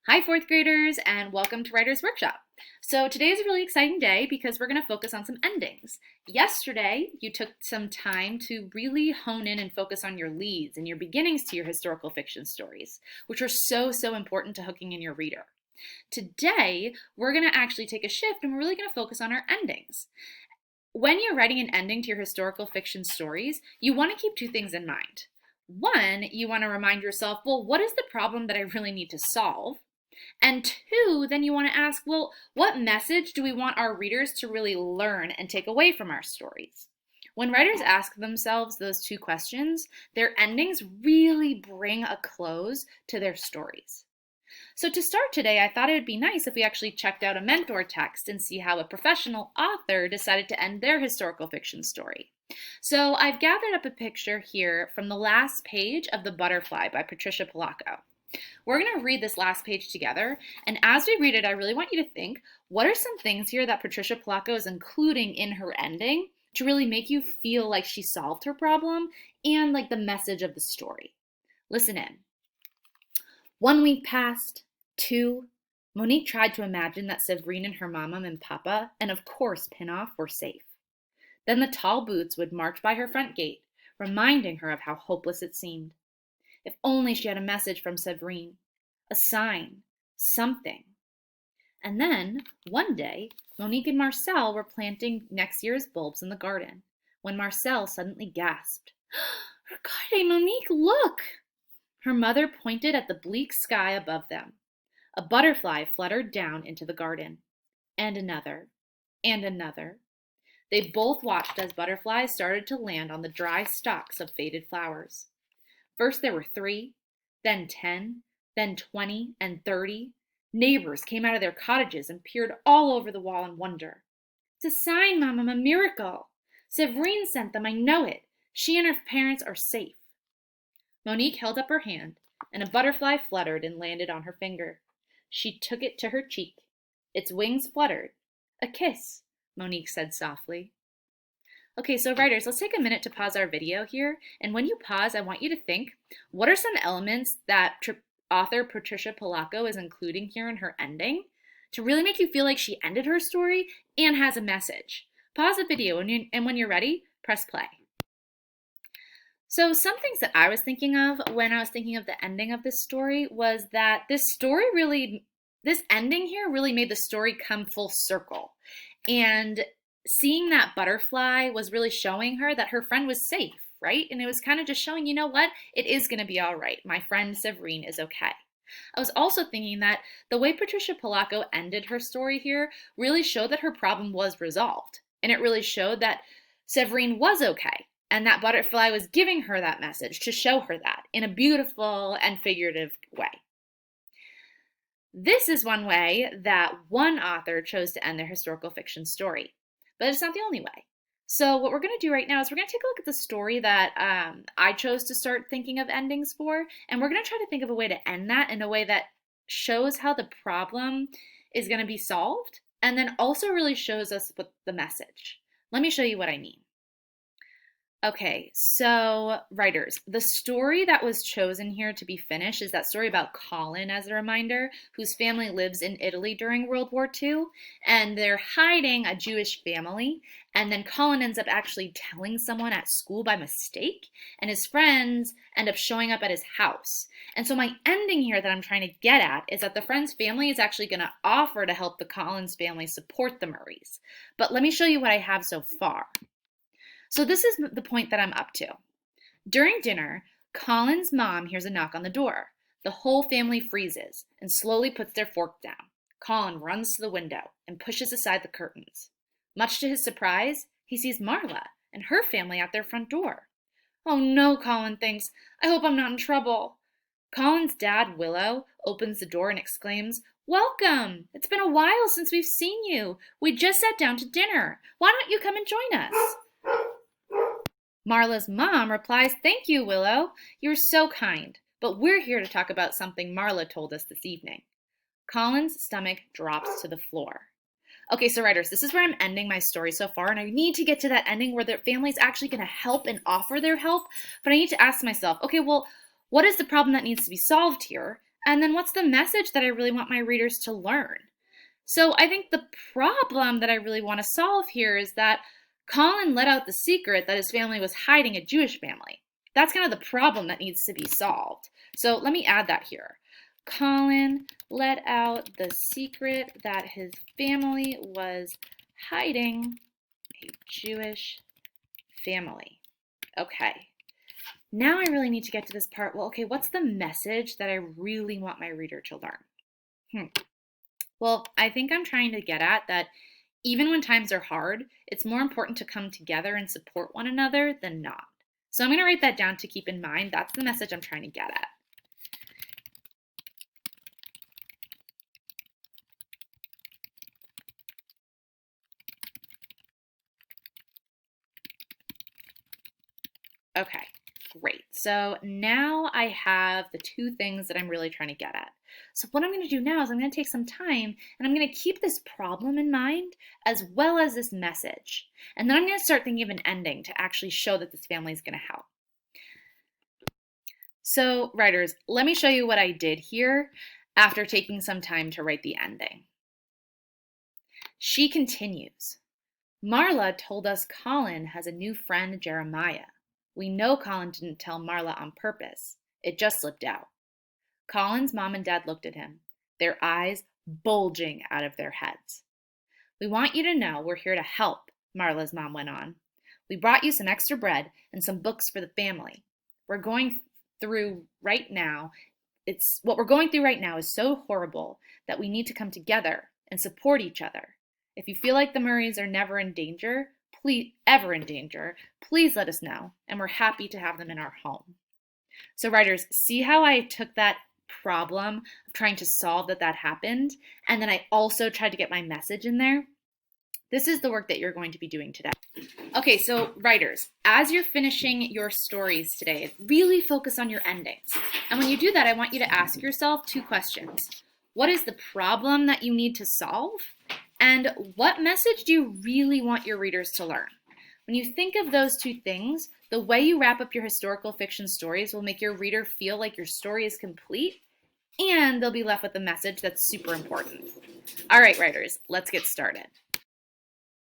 Hi, fourth graders, and welcome to Writer's Workshop. So today is a really exciting day because we're going to focus on some endings. Yesterday, you took some time to really hone in and focus on your leads and your beginnings to your historical fiction stories, which are so important to hooking in your reader. Today, we're going to actually take a shift and we're really going to focus on our endings. When you're writing an ending to your historical fiction stories, you want to keep two things in mind. One, you want to remind yourself, well, what is the problem that I really need to solve? And two, then you want to ask, well, what message do we want our readers to really learn and take away from our stories? When writers ask themselves those two questions, their endings really bring a close to their stories. So to start today, I thought it would be nice if we actually checked out a mentor text and see how a professional author decided to end their historical fiction story. So I've gathered up a picture here from the last page of The Butterfly by Patricia Polacco. We're going to read this last page together, and as we read it, I really want you to think, what are some things here that Patricia Polacco is including in her ending to really make you feel like she solved her problem and like the message of the story? Listen in. 1 week passed, 2. Monique tried to imagine that Séverine and her mama and papa, and of course Pinoff, were safe. Then the tall boots would march by her front gate, reminding her of how hopeless it seemed. If only she had a message from Séverine, a sign, something. And then, one day, Monique and Marcel were planting next year's bulbs in the garden, when Marcel suddenly gasped, "Regarde, Monique, look!" Her mother pointed at the bleak sky above them. A butterfly fluttered down into the garden. And another. And another. They both watched as butterflies started to land on the dry stalks of faded flowers. First there were 3, then 10, then 20 and 30. Neighbors came out of their cottages and peered all over the wall in wonder. "It's a sign, Mama, a miracle. Séverine sent them, I know it. She and her parents are safe." Monique held up her hand, and a butterfly fluttered and landed on her finger. She took it to her cheek. Its wings fluttered. "A kiss," Monique said softly. Okay, so writers, let's take a minute to pause our video here. And when you pause, I want you to think, what are some elements that author Patricia Polacco is including here in her ending to really make you feel like she ended her story and has a message? Pause the video, and when you're ready, press play. So some things that I was thinking of when I was thinking of the ending of this story was that this ending here really made the story come full circle. And seeing that butterfly was really showing her that her friend was safe, right? And it was kind of just showing, you know what? It is going to be all right. My friend Séverine is okay. I was also thinking that the way Patricia Polacco ended her story here really showed that her problem was resolved. And it really showed that Séverine was okay. And that butterfly was giving her that message to show her that in a beautiful and figurative way. This is one way that one author chose to end their historical fiction story. But it's not the only way. So what we're going to do right now is we're going to take a look at the story that I chose to start thinking of endings for, and we're going to try to think of a way to end that in a way that shows how the problem is going to be solved, and then also really shows us what the message. Let me show you what I mean. Okay, so writers, the story that was chosen here to be finished is that story about Colin, as a reminder, whose family lives in Italy during World War II, and they're hiding a Jewish family, and then Colin ends up actually telling someone at school by mistake, and his friends end up showing up at his house. And so my ending here that I'm trying to get at is that the friend's family is actually going to offer to help the Collins family support the Murrays. But let me show you what I have so far. So this is the point that I'm up to. During dinner, Colin's mom hears a knock on the door. The whole family freezes and slowly puts their fork down. Colin runs to the window and pushes aside the curtains. Much to his surprise, he sees Marla and her family at their front door. "Oh no," Colin thinks. "I hope I'm not in trouble." Colin's dad, Willow, opens the door and exclaims, "Welcome! It's been a while since we've seen you. We just sat down to dinner. Why don't you come and join us?" Marla's mom replies, "Thank you, Willow. You're so kind. But we're here to talk about something Marla told us this evening." Colin's stomach drops to the floor. Okay, so writers, this is where I'm ending my story so far, and I need to get to that ending where their family's actually going to help and offer their help, but I need to ask myself, okay, well, what is the problem that needs to be solved here? And then what's the message that I really want my readers to learn? So I think the problem that I really want to solve here is that Colin let out the secret that his family was hiding a Jewish family. That's kind of the problem that needs to be solved. So let me add that here. Colin let out the secret that his family was hiding a Jewish family. Okay. Now I really need to get to this part. Well, okay, what's the message that I really want my reader to learn? Well, I think I'm trying to get at that even when times are hard, it's more important to come together and support one another than not. So I'm going to write that down to keep in mind. That's the message I'm trying to get at. Okay, great. So now I have the two things that I'm really trying to get at. So what I'm going to do now is I'm going to take some time and I'm going to keep this problem in mind as well as this message. And then I'm going to start thinking of an ending to actually show that this family is going to help. So writers, let me show you what I did here after taking some time to write the ending. She continues. Marla told us Colin has a new friend, Jeremiah. We know Colin didn't tell Marla on purpose. It just slipped out. Colin's mom and dad looked at him, their eyes bulging out of their heads. We want you to know we're here to help, Marla's mom went on. We brought you some extra bread and some books for the family. What we're going through right now is so horrible that we need to come together and support each other. If you feel like the Murrays are ever in danger, please let us know, and we're happy to have them in our home. So writers, see how I took that problem of trying to solve that happened, and then I also tried to get my message in there? This is the work that you're going to be doing today. Okay, so writers, as you're finishing your stories today, really focus on your endings. And when you do that, I want you to ask yourself two questions. What is the problem that you need to solve? And what message do you really want your readers to learn? When you think of those two things, the way you wrap up your historical fiction stories will make your reader feel like your story is complete, and they'll be left with a message that's super important. All right, writers, let's get started.